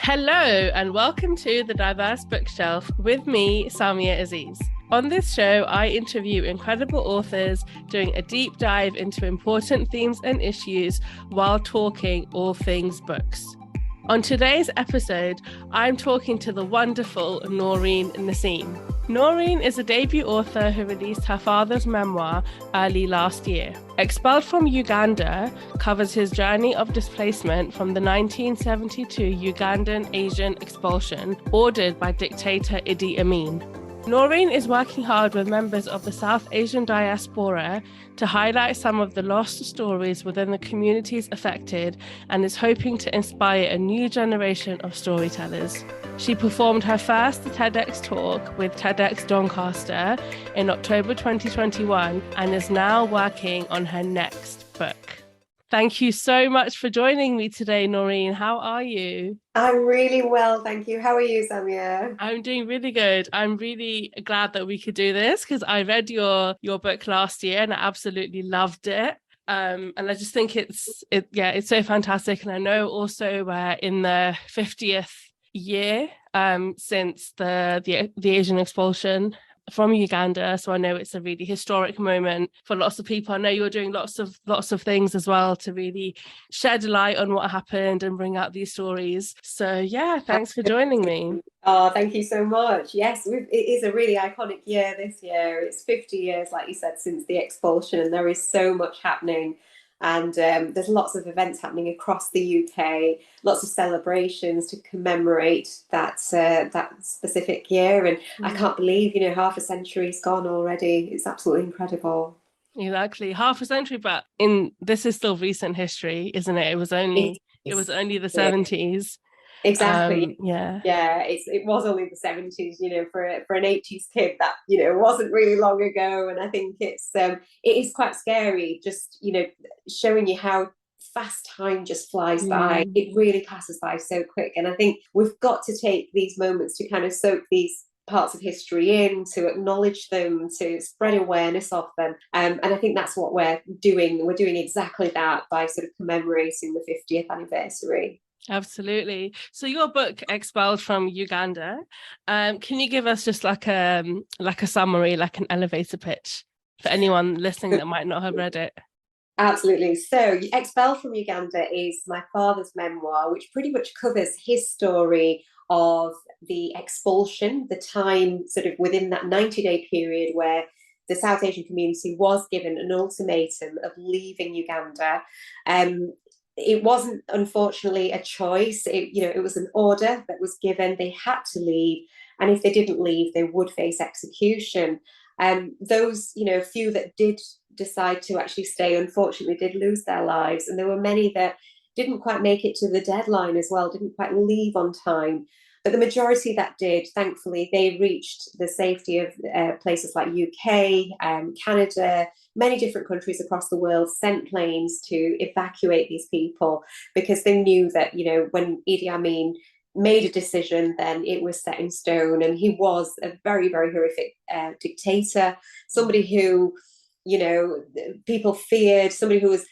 Hello and welcome to The Diverse Bookshelf with me, Samia Aziz. On this show, I interview incredible authors doing a deep dive into important themes and issues while talking all things books. On today's episode, I'm talking to the wonderful Noreen Nasim. Noreen is a debut author who released her father's memoir early last year. Expelled from Uganda covers his journey of displacement from the 1972 Ugandan Asian expulsion ordered by dictator Idi Amin. Noreen is working hard with members of the South Asian diaspora to highlight some of the lost stories within the communities affected and is hoping to inspire a new generation of storytellers. She performed her first TEDx talk with TEDx Doncaster in October 2021 and is now working on her next book. Thank you so much for joining me today, Noreen. How are you? I'm really well, thank you. How are you, Samia? I'm doing really good. I'm really glad that we could do this because I read your book last year and I absolutely loved it. And I just think it's so fantastic. And I know also we're in the 50th year since the Asian expulsion from Uganda, so I know it's a really historic moment for lots of people. I know you're doing lots of things as well to really shed light on what happened and bring out these stories. So yeah, thanks for joining me. Oh, thank you so much. Yes, it is a really iconic year this year. It's 50 years, like you said, since the expulsion, and there is so much happening. And there's lots of events happening across the UK, lots of celebrations to commemorate that specific year. And I can't believe, half a century's gone already. It's absolutely incredible. Exactly, half a century, but this is still recent history, isn't it? It was It only is. the 70s. Exactly. Yeah. Yeah, it was only the 70s, for an 80s kid that, wasn't really long ago. And I think it is quite scary, just, showing you how fast time just flies by. It really passes by so quick. And I think we've got to take these moments to kind of soak these parts of history in, to acknowledge them, to spread awareness of them. And I think that's what we're doing. We're doing exactly that by sort of commemorating the 50th anniversary. Absolutely. So your book, Expelled from Uganda, can you give us just like a summary, like an elevator pitch for anyone listening that might not have read it? Absolutely. So, Expelled from Uganda is my father's memoir, which pretty much covers his story of the expulsion, the time sort of within that 90-day period where the South Asian community was given an ultimatum of leaving Uganda. It wasn't, unfortunately, a choice. It was an order that was given. They had to leave, and if they didn't leave, they would face execution. Those, few that did decide to actually stay, unfortunately, did lose their lives, and there were many that didn't quite make it to the deadline as well, didn't quite leave on time. But the majority that did, thankfully, they reached the safety of places like UK, Canada, many different countries across the world sent planes to evacuate these people because they knew that, when Idi Amin made a decision, then it was set in stone. And he was a very, very horrific dictator, somebody who, people feared, somebody who was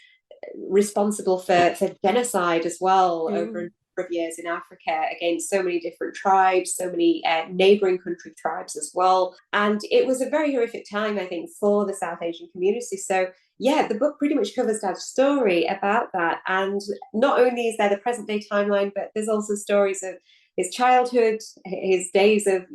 responsible for genocide as well over a number of years in Africa against so many different tribes, so many neighbouring country tribes as well. And it was a very horrific time, I think, for the South Asian community. So yeah, the book pretty much covers Dad's story about that. And not only is there the present day timeline, but there's also stories of his childhood, his days of,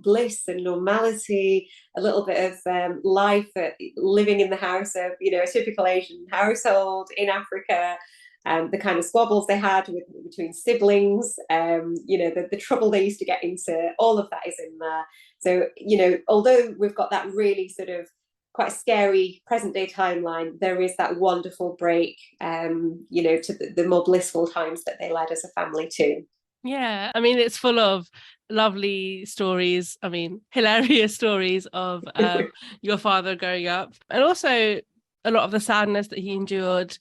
bliss and normality, a little bit of life living in the house of, a typical Asian household in Africa, the kind of squabbles they had between siblings, the trouble they used to get into, all of that is in there. So, although we've got that really sort of quite scary present day timeline, there is that wonderful break, to the more blissful times that they led as a family too. Yeah, I mean, it's full of lovely stories. I mean, hilarious stories of your father growing up, and also a lot of the sadness that he endured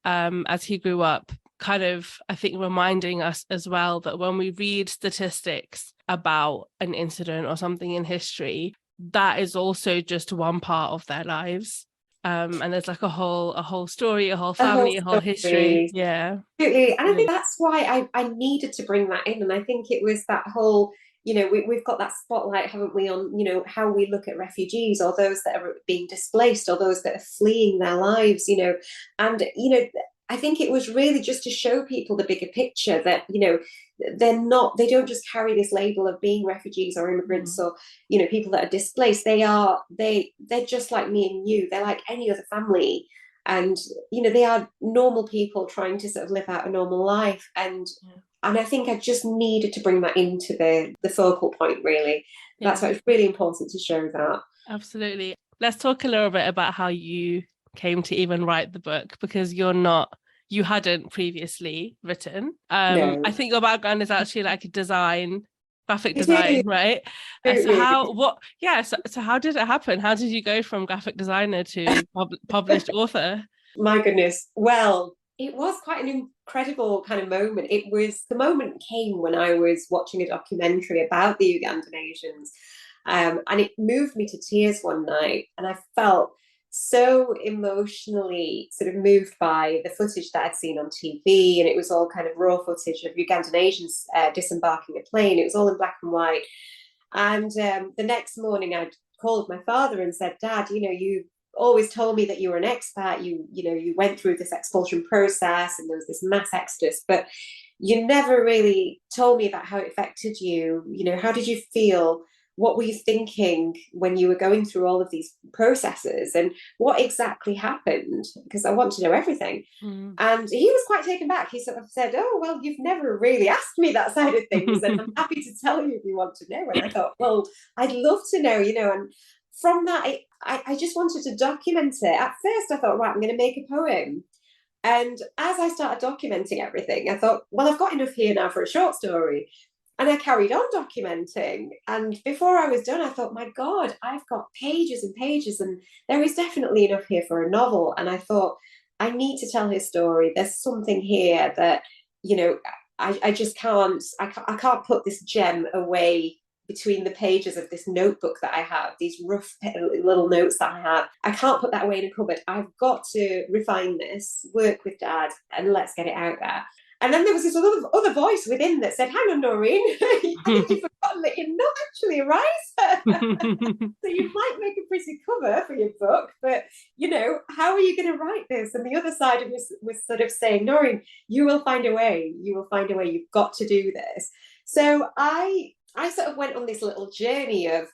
as he grew up, kind of, I think, reminding us as well that when we read statistics about an incident or something in history, that is also just one part of their lives. And there's like a whole story, a whole A whole family, a whole history. story. Yeah. Absolutely. And I think that's why I needed to bring that in. And I think it was that whole, we've got that spotlight, haven't we, on, how we look at refugees or those that are being displaced or those that are fleeing their lives, and, I think it was really just to show people the bigger picture that, they don't just carry this label of being refugees or immigrants or, people that are displaced. They're just like me and you. They're like any other family. And, they are normal people trying to sort of live out a normal life. And I think I just needed to bring that into the focal point, really. That's why it's really important to show that. Absolutely. Let's talk a little bit about how you came to even write the book, because you hadn't previously written. No. I think your background is actually like graphic It design, is. right? So how did it happen? How did you go from graphic designer to published author? My goodness. Well, it was quite an incredible kind of moment. The moment came when I was watching a documentary about the Ugandan Asians. And it moved me to tears one night. And I felt so emotionally sort of moved by the footage that I'd seen on TV. And it was all kind of raw footage of Ugandan Asians disembarking a plane. It was all in black and white. And the next morning, I called my father and said, Dad, you always told me that you were an expat. You went through this expulsion process and there was this mass exodus, but you never really told me about how it affected you. How did you feel? What were you thinking when you were going through all of these processes, and what exactly happened? Because I want to know everything. And he was quite taken back. He sort of said, oh, well, you've never really asked me that side of things, and I'm happy to tell you if you want to know. And I thought, well, I'd love to know, and from that, I just wanted to document it. At first, I thought, right, I'm going to make a poem. And as I started documenting everything, I thought, well, I've got enough here now for a short story. And I carried on documenting. And before I was done, I thought, my God, I've got pages and pages, and there is definitely enough here for a novel. And I thought, I need to tell his story. There's something here that, I just I can't put this gem away between the pages of this notebook that I have, these rough little notes that I have. I can't put that away in a cupboard. I've got to refine this, work with Dad, and let's get it out there. And then there was this other voice within that said, hang on, Noreen, I think you've forgotten that you're not actually a writer. So you might make a pretty cover for your book, but, how are you going to write this? And the other side of this was sort of saying, Noreen, you will find a way. You will find a way. You've got to do this. So I sort of went on this little journey of,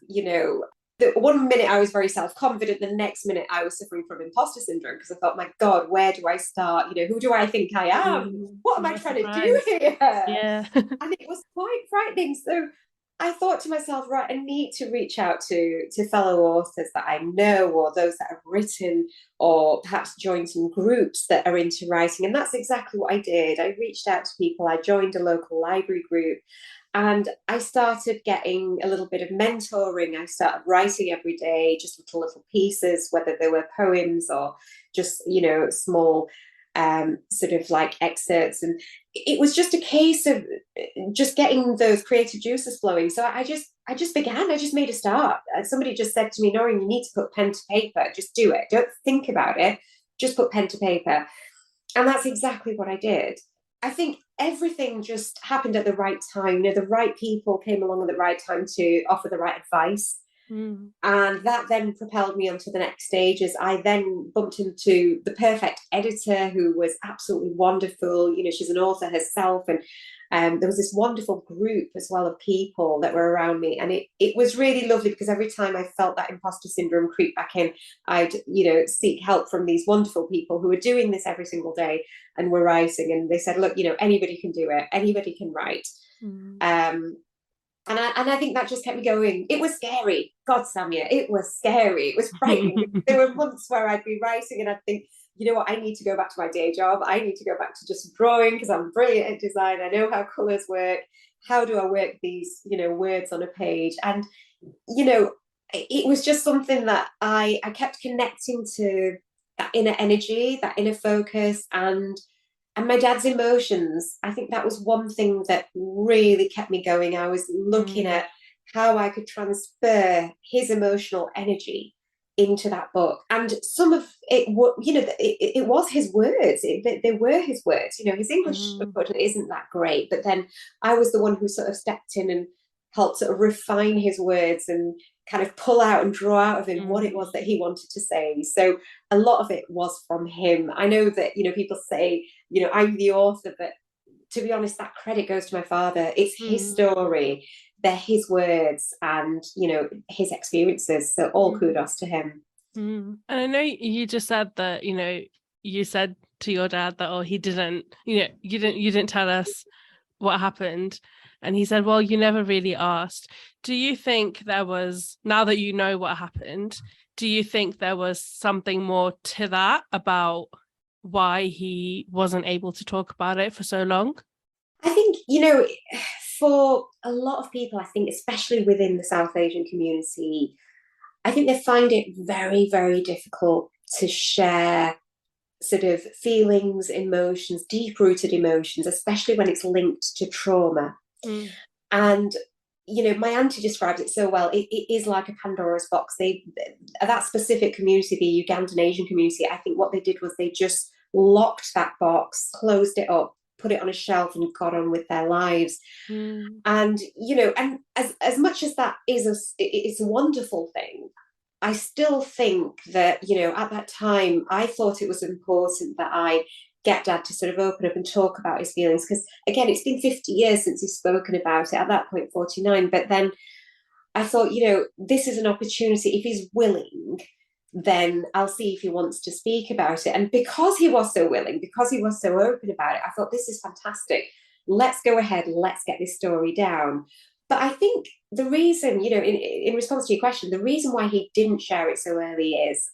the one minute I was very self-confident, the next minute I was suffering from imposter syndrome, because I thought, my God, where do I start? Who do I think I am? What am I trying to do here? Yeah. And it was quite frightening. So I thought to myself, right, I need to reach out to fellow authors that I know, or those that have written, or perhaps join some groups that are into writing. And that's exactly what I did. I reached out to people. I joined a local library group. And I started getting a little bit of mentoring. I started writing every day, just little pieces, whether they were poems or just, small sort of like excerpts. And it was just a case of just getting those creative juices flowing. So I just began. I just made a start. Somebody just said to me, Noreen, you need to put pen to paper. Just do it. Don't think about it. Just put pen to paper. And that's exactly what I did. I think everything just happened at the right time. The right people came along at the right time to offer the right advice. And that then propelled me onto the next stages. I then bumped into the perfect editor, who was absolutely wonderful. She's an author herself. And there was this wonderful group as well of people that were around me. And it was really lovely, because every time I felt that imposter syndrome creep back in, I'd, seek help from these wonderful people who were doing this every single day and were writing. And they said, look, anybody can do it. Anybody can write. And I think that just kept me going. It was scary. God, Samia, it was scary. It was frightening. There were months where I'd be writing and I'd think, you know what, I need to go back to my day job. I need to go back to just drawing, because I'm brilliant at design. I know how colours work. How do I work these, words on a page? And, it was just something that I kept connecting to, that inner energy, that inner focus, and my dad's emotions. I think that was one thing that really kept me going. I was looking at how I could transfer his emotional energy into that book. And some of it, it was his words. They were his words. His English, unfortunately, isn't that great. But then I was the one who sort of stepped in and helped sort of refine his words and kind of pull out and draw out of him what it was that he wanted to say. So a lot of it was from him. I know that, people say, I'm the author, but to be honest, that credit goes to my father. It's his story. They're his words and, his experiences. So all kudos to him. And I know you just said that, you said to your dad that, oh, he didn't, you didn't tell us what happened. And he said, well, you never really asked. Do you think there was, now that you know what happened, do you think there was something more to that about why he wasn't able to talk about it for so long? I think, for a lot of people, I think, especially within the South Asian community, I think they find it very, very difficult to share sort of feelings, emotions, deep-rooted emotions, especially when it's linked to trauma. And, my auntie describes it so well. It is like a Pandora's box. That specific community, the Ugandan Asian community, I think what they did was they just locked that box, closed it up, put it on a shelf and got on with their lives. And and as much as that it's a wonderful thing, I still think that at that time I thought it was important that I get dad to sort of open up and talk about his feelings, because again, it's been 50 years since he's spoken about it, at that point 49. But then I thought, this is an opportunity. If he's willing, then I'll see if he wants to speak about it. And because he was so willing, because he was so open about it, I thought, this is fantastic. Let's go ahead. Let's get this story down. But I think the reason, in response to your question, the reason why he didn't share it so early is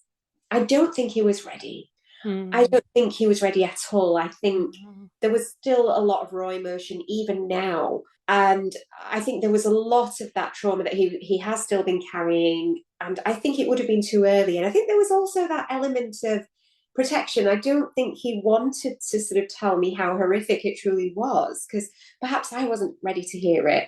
I don't think he was ready. I don't think he was ready at all. I think there was still a lot of raw emotion even now. And I think there was a lot of that trauma that he has still been carrying. And I think it would have been too early. And I think there was also that element of protection. I don't think he wanted to sort of tell me how horrific it truly was, because perhaps I wasn't ready to hear it.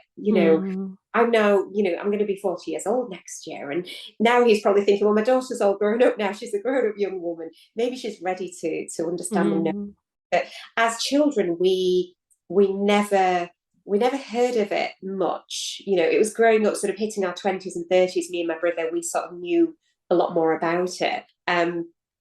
I'm now, I'm going to be 40 years old next year. And now he's probably thinking, well, my daughter's all grown up now. She's a grown up young woman. Maybe she's ready to understand and know. But as children, we never heard of it much. It was growing up, sort of hitting our 20s and 30s, me and my brother, we sort of knew a lot more about it.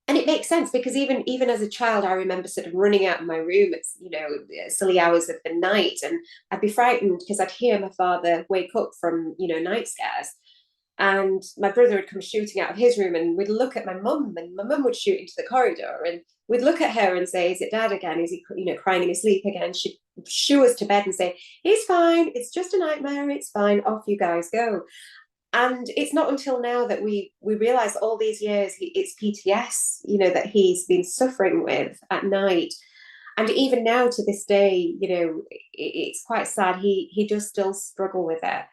And it makes sense, because even as a child, I remember sort of running out of my room at, silly hours of the night, and I'd be frightened because I'd hear my father wake up from, night scares. And my brother would come shooting out of his room, and we'd look at my mum, and my mum would shoot into the corridor, and we'd look at her and say, is it dad again? Is he, crying in his sleep again? She'd shoo us to bed and say, he's fine. It's just a nightmare. It's fine. Off you guys go. And it's not until now that we realise all these years it's PTS, that he's been suffering with at night. And even now to this day, it's quite sad. He does still struggle with it.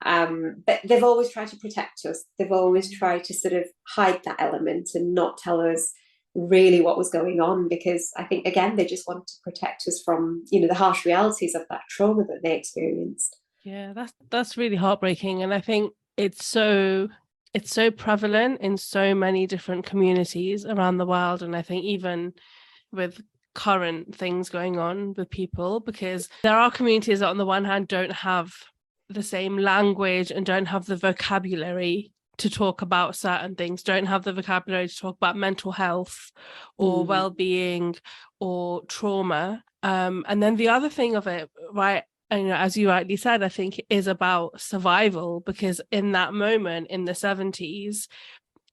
But they've always tried to protect us. They've always tried to sort of hide that element and not tell us really what was going on, because I think, again, they just wanted to protect us from, the harsh realities of that trauma that they experienced. Yeah, that's really heartbreaking. And I think it's so prevalent in so many different communities around the world. And I think even with current things going on with people, because there are communities that on the one hand don't have the same language and don't have the vocabulary to talk about certain things, don't have the vocabulary to talk about mental health or well-being or trauma. And then the other thing of it, right, and as you rightly said, I think it is about survival, because in that moment in the 70s,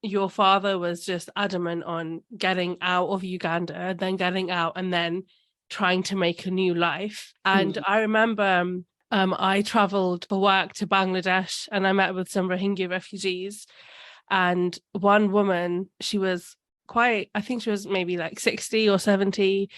your father was just adamant on getting out of Uganda, then getting out and then trying to make a new life. And I remember I travelled for work to Bangladesh, and I met with some Rohingya refugees. And one woman, she was I think she was maybe like 60 or 70.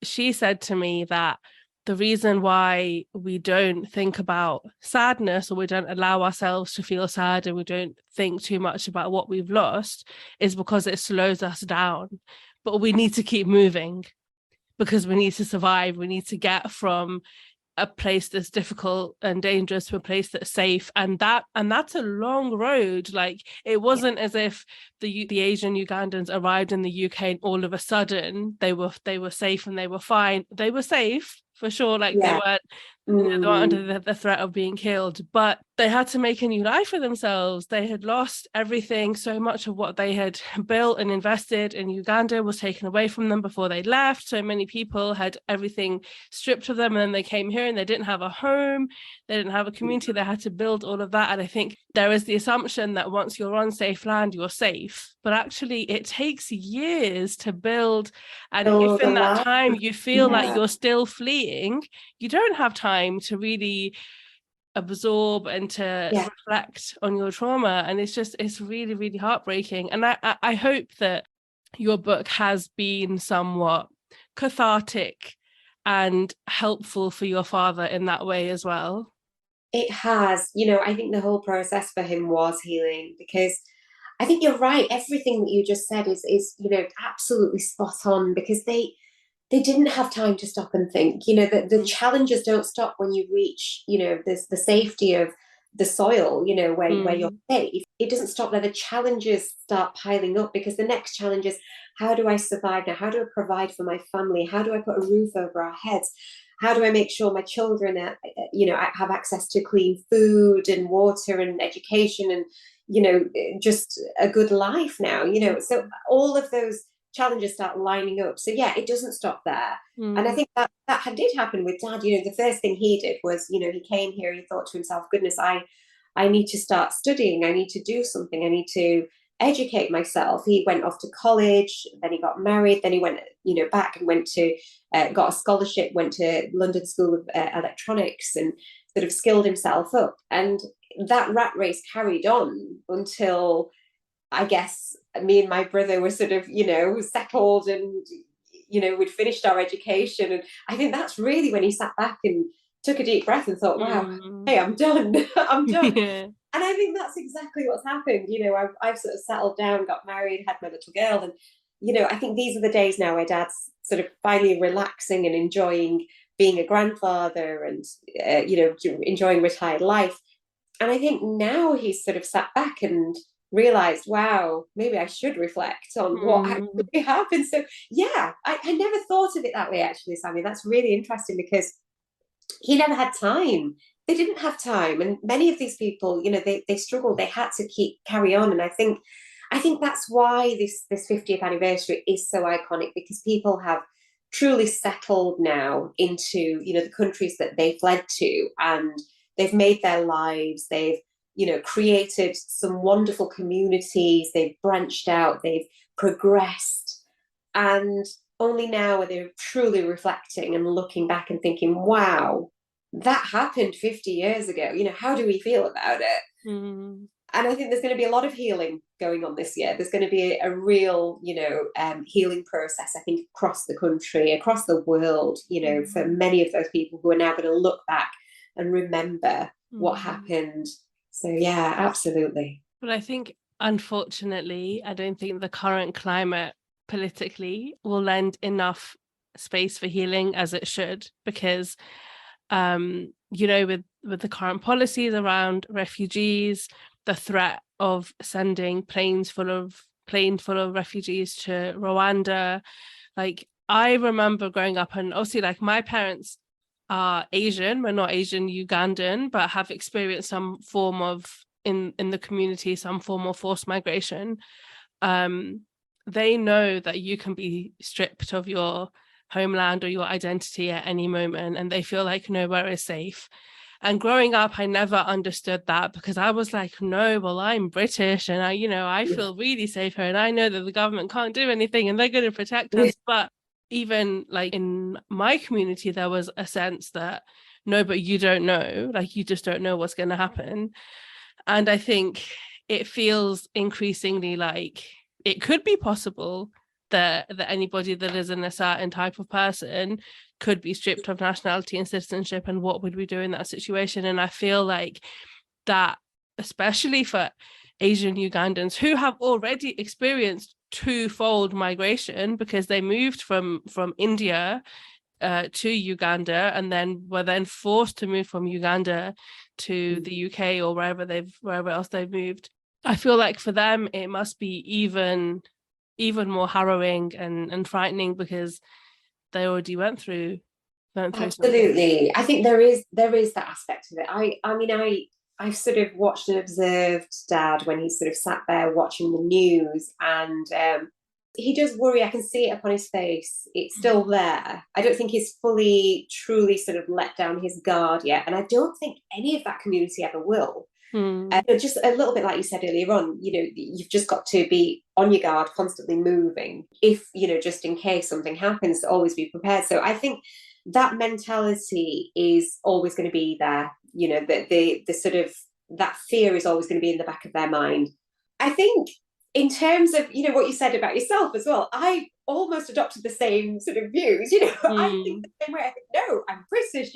She said to me that the reason why we don't think about sadness, or we don't allow ourselves to feel sad, and we don't think too much about what we've lost, is because it slows us down. But we need to keep moving, because we need to survive. We need to get from a place that's difficult and dangerous to a place that's safe, and that's a long road. Like, it wasn't as if the Asian Ugandans arrived in the UK and all of a sudden they were safe and they were fine. They were safe for sure, like they weren't they weren't under the threat of being killed, but they had to make a new life for themselves. They had lost everything. So much of what they had built and invested in Uganda was taken away from them before they left. So many people had everything stripped of them, and then they came here and they didn't have a home, they didn't have a community, they had to build all of that. And I think there is the assumption that once you're on safe land, you're safe, but actually it takes years to build. And if in that time you feel like you're still fleeing, you don't have time to really absorb and to reflect on your trauma. And it's really, really heartbreaking. And I hope that your book has been somewhat cathartic and helpful for your father in that way as well. It has. I think the whole process for him was healing, because I think you're right. Everything that you just said is absolutely spot on, because they didn't have time to stop and think. The challenges don't stop when you reach, the safety of the soil, where you're safe. It doesn't stop there. The challenges start piling up, because the next challenge is, how do I survive now? How do I provide for my family? How do I put a roof over our heads? How do I make sure my children have access to clean food and water and education and, just a good life now, so all of those challenges start lining up. So yeah, it doesn't stop there. And I think that did happen with Dad. The first thing he did was, he came here, he thought to himself, goodness, I need to start studying, I need to do something, I need to educate myself. He went off to college, then he got married, then he went back and went to got a scholarship, went to London School of Electronics, and sort of skilled himself up. And that rat race carried on until, I guess, me and my brother were sort of, settled, and, we'd finished our education. And I think that's really when he sat back and took a deep breath and thought, wow, hey, I'm done. I'm done. Yeah. And I think that's exactly what's happened. I've sort of settled down, got married, had my little girl. And, I think these are the days now where Dad's sort of finally relaxing and enjoying being a grandfather and, enjoying retired life. And I think now he's sort of sat back and realized, wow, maybe I should reflect on what actually happened. So yeah, I never thought of it that way, actually, Sammy. That's really interesting, because he never had time. They didn't have time. And many of these people, they struggled. They had to carry on. And I think that's why this 50th anniversary is so iconic, because people have truly settled now into, the countries that they fled to, and they've made their lives. They've, created some wonderful communities. They've branched out. They've progressed. And only now are they truly reflecting and looking back and thinking, wow, that happened 50 years ago. How do we feel about it? And I think there's going to be a lot of healing going on this year. There's going to be a real, healing process, I think, across the country, across the world, for many of those people who are now going to look back and remember what happened. So yeah, absolutely. But I think, unfortunately, I don't think the current climate politically will lend enough space for healing as it should, because with the current policies around refugees, the threat of sending planes full of refugees to Rwanda, like, I remember growing up, and obviously, like, my parents are Asian, we're not Asian Ugandan, but have experienced some form of, in the community, some form of forced migration. They know that you can be stripped of your homeland or your identity at any moment, and they feel like nowhere is safe. And growing up, I never understood that, because I was like, no, well, I'm British, and I feel really safe here, and I know that the government can't do anything and they're going to protect us. But even like in my community, there was a sense that, no, but you don't know, like, you just don't know what's going to happen. And I think it feels increasingly like it could be possible that anybody that isn't a certain type of person could be stripped of nationality and citizenship, and what would we do in that situation? And I feel like that, especially for Asian Ugandans who have already experienced twofold migration, because they moved from India to Uganda, and then were then forced to move from Uganda to the UK or wherever else they've moved. I feel like for them it must be even more harrowing and frightening, because they already went through something. Absolutely. I think there is that aspect of it. I've sort of watched and observed Dad when he's sort of sat there watching the news, and he does worry. I can see it upon his face. It's still there. I don't think he's fully, truly sort of let down his guard yet. And I don't think any of that community ever will. Just a little bit like you said earlier on, you've just got to be on your guard, constantly moving. If, just in case something happens, to always be prepared. So I think that mentality is always going to be there. The sort of, that fear is always going to be in the back of their mind. I think in terms of, what you said about yourself as well, I almost adopted the same sort of views. I think the same way. I think, no, I'm British,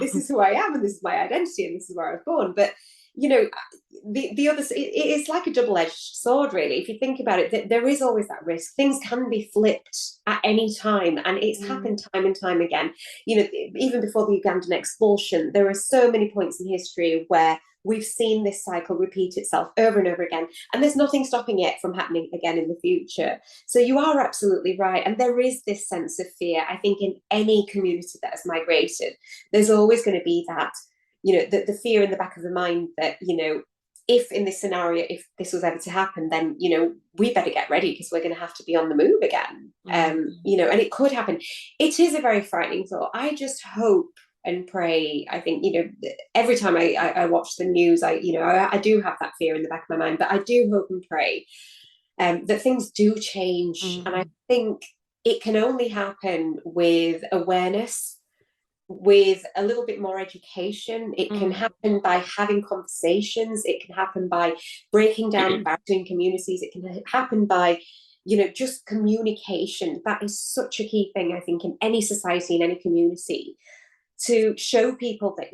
this is who I am, and this is my identity, and this is where I was born. But the other, it's like a double-edged sword, really. If you think about it, there is always that risk. Things can be flipped at any time, and it's happened time and time again. Even before the Ugandan expulsion, there are so many points in history where we've seen this cycle repeat itself over and over again, and there's nothing stopping it from happening again in the future. So you are absolutely right, and there is this sense of fear. I think in any community that has migrated, there's always going to be that, the fear in the back of the mind that, if in this scenario, if this was ever to happen, then, we better get ready, because we're going to have to be on the move again. And it could happen. It is a very frightening thought. I just hope and pray. I think, every time I watch the news, I do have that fear in the back of my mind, but I do hope and pray that things do change. And I think it can only happen with awareness, with a little bit more education. It can happen by having conversations. It can happen by breaking down barriers in communities. It can happen by, just communication. That is such a key thing, I think, in any society, in any community, to show people that,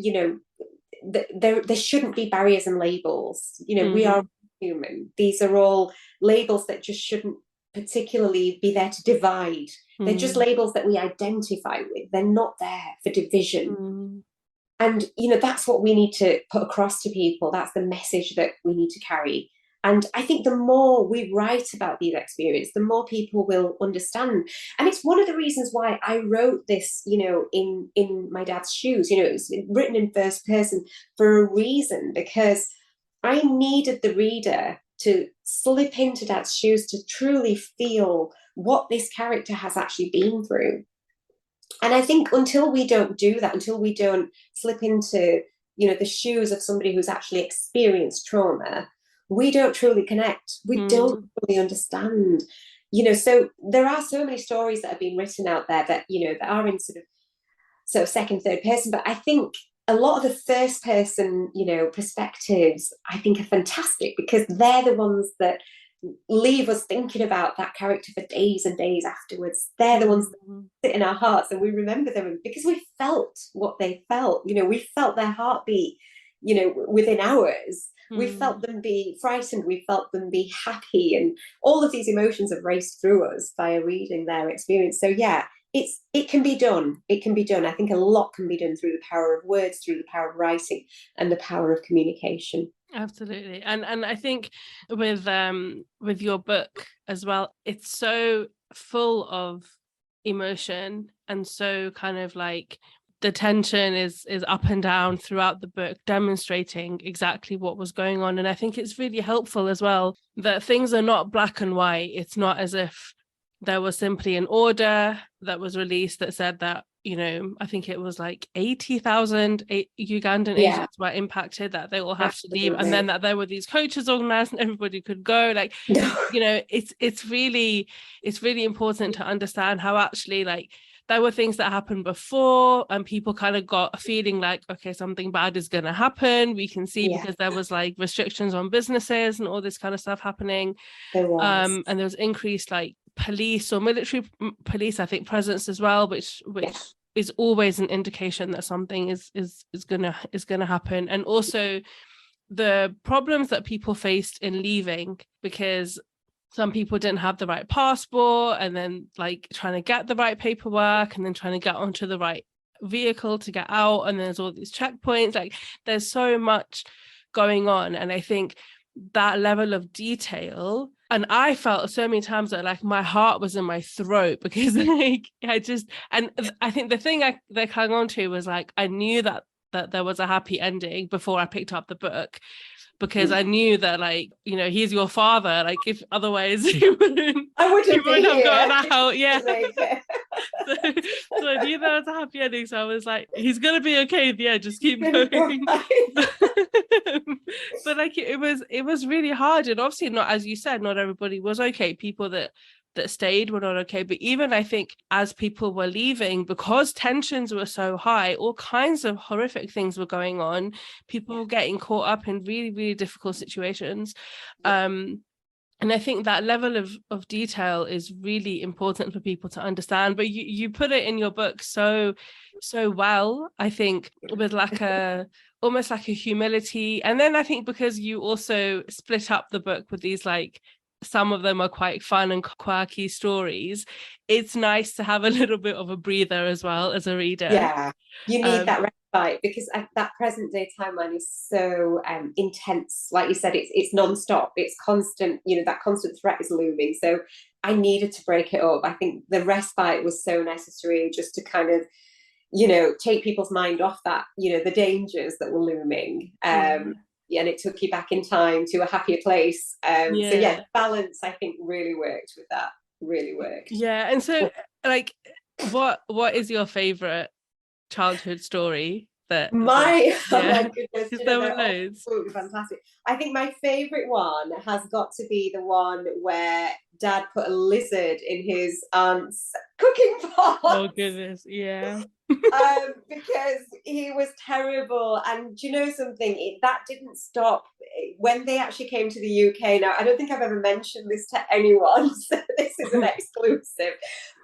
there shouldn't be barriers and labels. We are human. These are all labels that just shouldn't particularly be there to divide. They're just labels that we identify with. They're not there for division. And, that's what we need to put across to people. That's the message that we need to carry. And I think the more we write about these experiences, the more people will understand. And it's one of the reasons why I wrote this, in my dad's shoes. It was written in first person for a reason, because I needed the reader to slip into Dad's shoes, to truly feel what this character has actually been through. And I think until we don't do that, until we don't slip into, the shoes of somebody who's actually experienced trauma, we don't truly connect. We don't really understand. So there are so many stories that have been written out there that, that are in sort of second, third person. But I think a lot of the first person, perspectives, I think, are fantastic, because they're the ones that leave us thinking about that character for days and days afterwards. They're the ones that sit in our hearts, and we remember them because we felt what they felt. We felt their heartbeat, within hours. We felt them be frightened. We felt them be happy, and all of these emotions have raced through us via reading their experience. So yeah, it can be done. It can be done. I think a lot can be done through the power of words, through the power of writing, and the power of communication. Absolutely. And I think with your book as well, it's so full of emotion, and so kind of like the tension is up and down throughout the book, demonstrating exactly what was going on. And I think it's really helpful as well that things are not black and white. It's not as if there was simply an order that was released that said that, I think it was like 80,000 Ugandan agents were impacted, that they all have to leave, and then that there were these coaches organized and everybody could go. Like, it's really important to understand how actually, like, there were things that happened before, and people kind of got a feeling like, okay, something bad is going to happen. We can see because there was like restrictions on businesses and all this kind of stuff happening. And there was increased like police or military police, I think, presence as well, which is always an indication that something is gonna happen. And also the problems that people faced in leaving, because some people didn't have the right passport, and then like trying to get the right paperwork, and then trying to get onto the right vehicle to get out, and there's all these checkpoints. Like there's so much going on, and I think that level of detail, and I felt so many times that like my heart was in my throat, because like and I think the thing I clung on to was like, I knew that there was a happy ending before I picked up the book, because I knew that, like, you know, he's your father. Like, if otherwise he wouldn't have gotten out. Yeah. So I knew that was a happy ending. So I was like, he's gonna be okay. Yeah, just keep going. But like it was really hard. And obviously, not, as you said, not everybody was okay. People that stayed were not okay. But even I think as people were leaving, because tensions were so high, all kinds of horrific things were going on. People were getting caught up in really, really difficult situations. And I think that level of detail is really important for people to understand. But you put it in your book so well, I think, with like almost like a humility. And then I think because you also split up the book with these, like, some of them are quite fun and quirky stories, it's nice to have a little bit of a breather as well as a reader. Yeah, you need that respite, because that present day timeline is so intense. Like you said, it's non-stop, it's constant, you know, that constant threat is looming. So I needed to break it up. I think the respite was so necessary, just to kind of, you know, take people's mind off that, you know, the dangers that were looming. Yeah, and it took you back in time to a happier place. So yeah, balance, I think, really worked with that. Really worked. Yeah. And so, like, what is your favorite childhood story? Oh my goodness, there were loads. Absolutely fantastic. I think my favorite one has got to be the one where Dad put a lizard in his aunt's cooking pot. Oh goodness, yeah. Because he was terrible. And do you know something? That didn't stop when they actually came to the UK. Now, I don't think I've ever mentioned this to anyone, so this is an exclusive.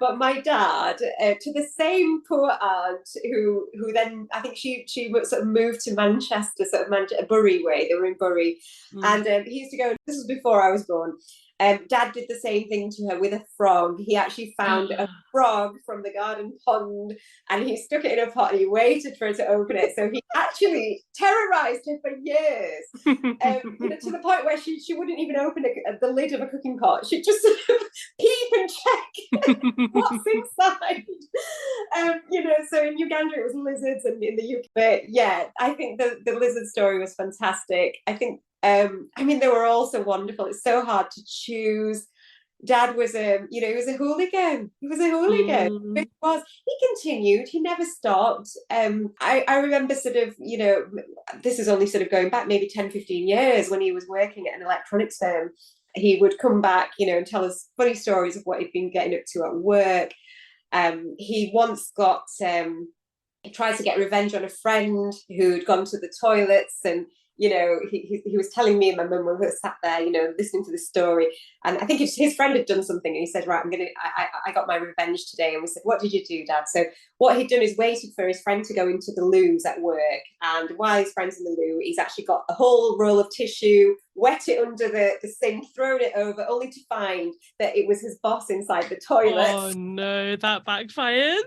But my dad, to the same poor aunt who then, I think she sort of moved to Manchester, sort of Bury way. They were in Bury, and he used to go. This was before I was born. Dad did the same thing to her with a frog. He actually found a frog from the garden pond, and he stuck it in a pot and he waited for her to open it. So he actually terrorized her for years, you know, to the point where she wouldn't even open the lid of a cooking pot. She'd just sort of peep and check what's inside. You know, so in Uganda it was lizards, and in the UK, but yeah, I think the lizard story was fantastic. I think I mean, they were all so wonderful. It's so hard to choose. Dad was you know, he was a hooligan. He was a hooligan. He continued. He never stopped. I remember sort of, you know, this is only sort of going back maybe 10, 15 years, when he was working at an electronics firm. He would come back, you know, and tell us funny stories of what he'd been getting up to at work. He once got, he tried to get revenge on a friend who'd gone to the toilets, and you know, he was telling me and my mum when we were sat there, you know, listening to this story, and I think his friend had done something, and he said, right, I got my revenge today. And we said, what did you do, Dad? So what he'd done is waited for his friend to go into the loos at work, and while his friend's in the loo, he's actually got a whole roll of tissue, wet it under the sink, thrown it over, only to find that it was his boss inside the toilet. Oh no, that backfired.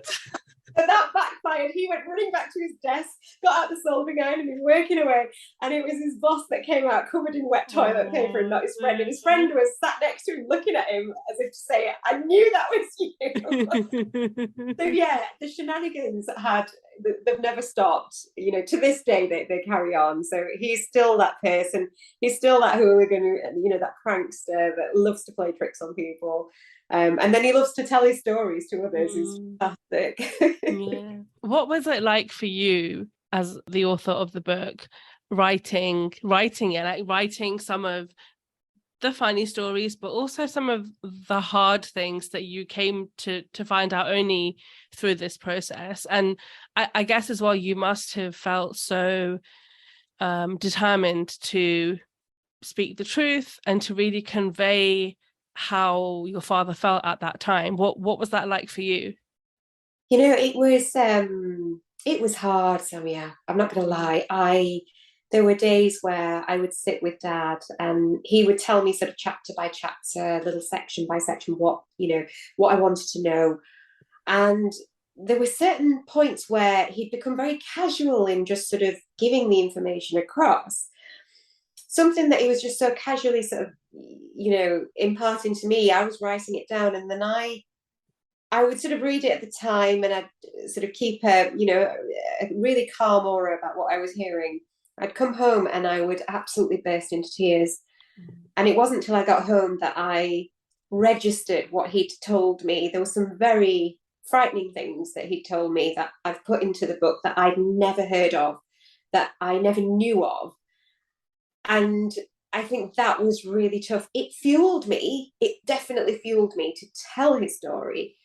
But that backfired. He went running back to his desk, got out the soldering iron, and he was working away. And it was his boss that came out covered in wet toilet paper, and not his friend. And his friend was sat next to him looking at him as if to say, I knew that was you. So yeah, the shenanigans they've never stopped. You know, to this day they carry on. So he's still that person. He's still that hooligan, you know, that prankster that loves to play tricks on people. And then he loves to tell his stories to others. He's fantastic. Yeah. What was it like for you as the author of the book, writing some of the funny stories, but also some of the hard things that you came to find out only through this process? And I guess as well, you must have felt so determined to speak the truth and to really convey how your father felt at that time. What was that like for you? You know, it was hard, Samia. I'm not going to lie. there were days where I would sit with Dad and he would tell me sort of chapter by chapter, little section by section, what I wanted to know. And there were certain points where he'd become very casual in just sort of giving the information across. Something that he was just so casually sort of, imparting to me, I was writing it down, and then I would sort of read it at the time, and I'd sort of keep a really calm aura about what I was hearing. I'd come home and I would absolutely burst into tears. And it wasn't until I got home that I registered what he'd told me. There were some very frightening things that he'd told me that I've put into the book that I'd never heard of, that I never knew of. And I think that was really tough. It fueled me. It definitely fueled me to tell his story.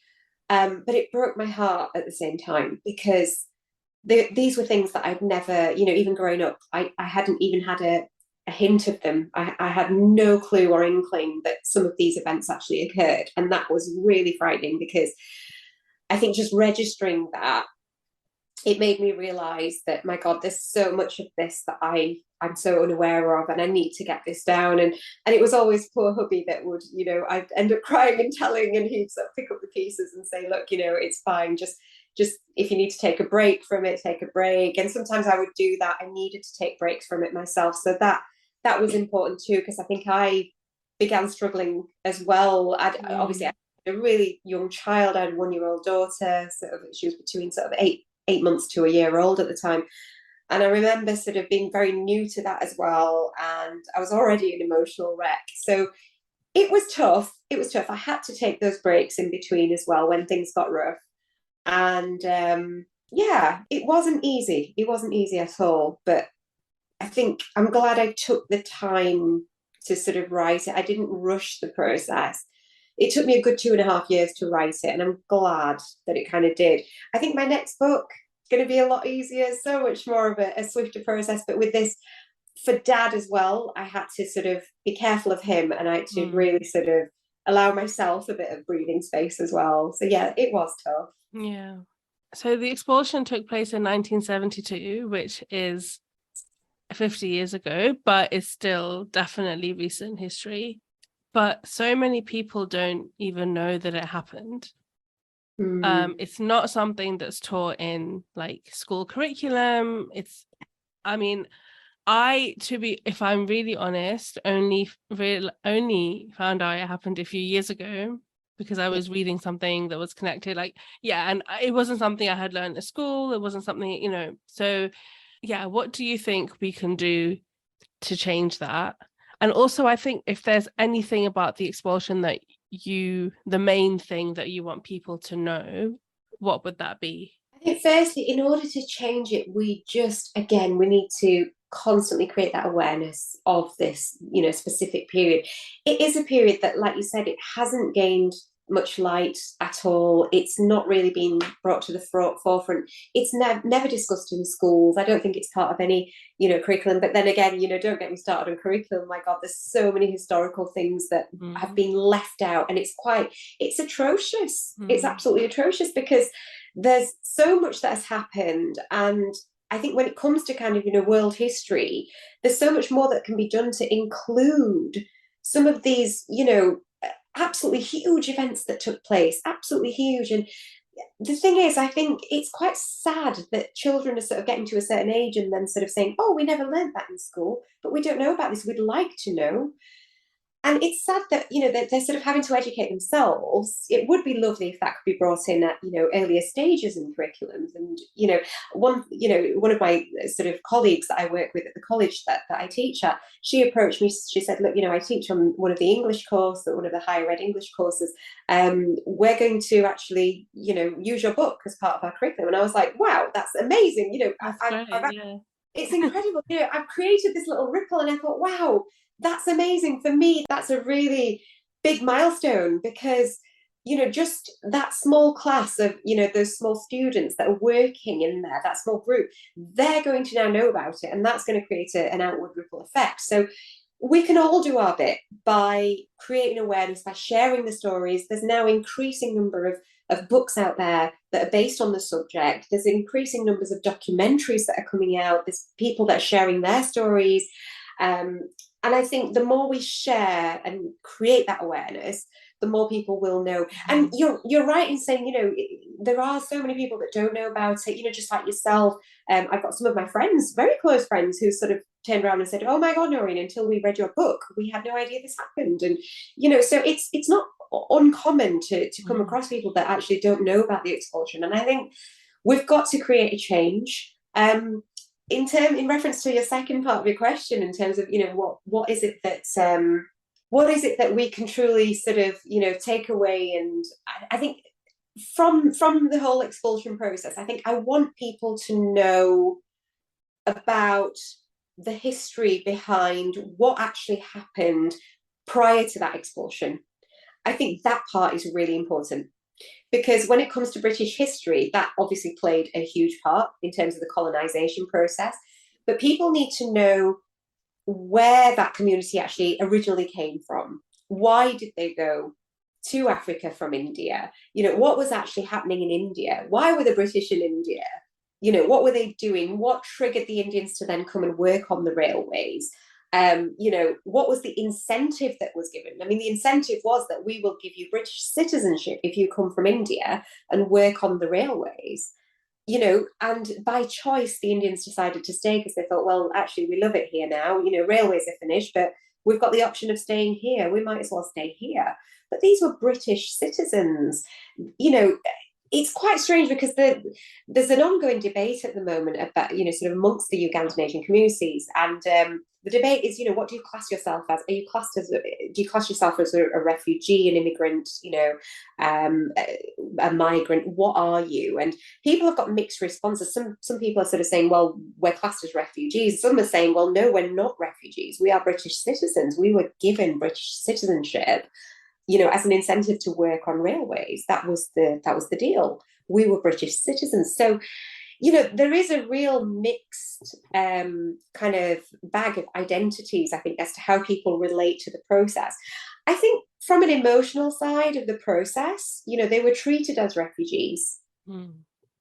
But it broke my heart at the same time, because these were things that I'd never, even growing up, I hadn't even had a hint of them. I had no clue or inkling that some of these events actually occurred. And that was really frightening, because I think just registering that, it made me realize that, my God, there's so much of this that I'm so unaware of, and I need to get this down. And it was always poor hubby that would, I'd end up crying and telling, and he'd sort of pick up the pieces and say, look, it's fine. Just if you need to take a break from it, take a break. And sometimes I would do that. I needed to take breaks from it myself. So that was important too, because I think I began struggling as well. Obviously, I had a really young child. I had a 1-year-old daughter. She was between sort of 8 months to a year old at the time. And I remember sort of being very new to that as well. And I was already an emotional wreck. So it was tough. I had to take those breaks in between as well when things got rough. And it wasn't easy. It wasn't easy at all. But I think I'm glad I took the time to sort of write it. I didn't rush the process. It took me a good 2.5 years to write it, and I'm glad that it kind of did. I think my next book is going to be a lot easier, so much more of a swifter process. But with this, for Dad as well, I had to sort of be careful of him, and I had to really sort of allow myself a bit of breathing space as well. So yeah, it was tough. Yeah. So the expulsion took place in 1972, which is 50 years ago, but it's still definitely recent history. But so many people don't even know that it happened. It's not something that's taught in like school curriculum. If I'm really honest, only found out it happened a few years ago, because I was reading something that was connected, and it wasn't something I had learned at school. It wasn't something, so yeah, what do you think we can do to change that? And also, I think if there's anything about the expulsion that the main thing that you want people to know, what would that be? I think firstly, in order to change it, we need to constantly create that awareness of this, specific period. It is a period that, like you said, it hasn't gained much light at all. It's not really been brought to the forefront. It's never discussed in schools. I don't think it's part of any, curriculum. But then again, don't get me started on curriculum. My God, there's so many historical things that have been left out, and it's atrocious. It's absolutely atrocious, because there's so much that has happened. And I think when it comes to kind of, world history, there's so much more that can be done to include some of these, absolutely huge events that took place, absolutely huge. And the thing is, I think it's quite sad that children are sort of getting to a certain age and then sort of saying, oh, we never learned that in school, but we don't know about this. We'd like to know. And it's sad that, they're sort of having to educate themselves. It would be lovely if that could be brought in at, earlier stages in curriculums. And, one of my sort of colleagues that I work with at the college that I teach at, she approached me, she said, look, I teach on one of the English course, one of the higher ed English courses. We're going to actually, use your book as part of our curriculum. And I was like, wow, that's amazing. It's incredible. I've created this little ripple, and I thought, wow, that's amazing. For me, that's a really big milestone, because, just that small class of, those small students that are working in there, that small group, they're going to now know about it, and that's going to create an outward ripple effect. So we can all do our bit by creating awareness, by sharing the stories. There's now increasing number of of books out there that are based on the subject. There's increasing numbers of documentaries that are coming out. There's people that are sharing their stories. And I think the more we share and create that awareness, the more people will know. And you're right in saying, you know, there are so many people that don't know about it, you know, just like yourself. I've got some of my friends, very close friends, who sort of turned around and said, oh my God, Noreen, until we read your book, we had no idea this happened. And, you know, so it's not uncommon to come across people that actually don't know about the expulsion. And I think we've got to create a change. In reference to your second part of your question, in terms of, you know, what is it that we can truly sort of, you know, take away? And I think from the whole expulsion process, I think I want people to know about the history behind what actually happened prior to that expulsion. I think that part is really important, because when it comes to British history, that obviously played a huge part in terms of the colonization process. But people need to know where that community actually originally came from. Why did they go to Africa from India? You know, what was actually happening in India? Why were the British in India? You know, what were they doing? What triggered the Indians to then come and work on the railways? You know, what was the incentive that was given? I mean, the incentive was that we will give you British citizenship if you come from India and work on the railways. You know, and by choice, the Indians decided to stay because they thought, well, actually, we love it here now. You know, railways are finished, but we've got the option of staying here. We might as well stay here. But these were British citizens. You know, it's quite strange because there's an ongoing debate at the moment about, you know, sort of amongst the Ugandan Asian communities. And the debate is, you know, what do you class yourself as? Do you class yourself as a refugee, an immigrant, you know, a migrant? What are you? And people have got mixed responses. Some people are sort of saying, well, we're classed as refugees. Some are saying, well, no, we're not refugees. We are British citizens. We were given British citizenship, you know, as an incentive to work on railways. That was the deal. We were British citizens. So, you know, there is a real mixed kind of bag of identities, I think, as to how people relate to the process. I think from an emotional side of the process, you know, they were treated as refugees.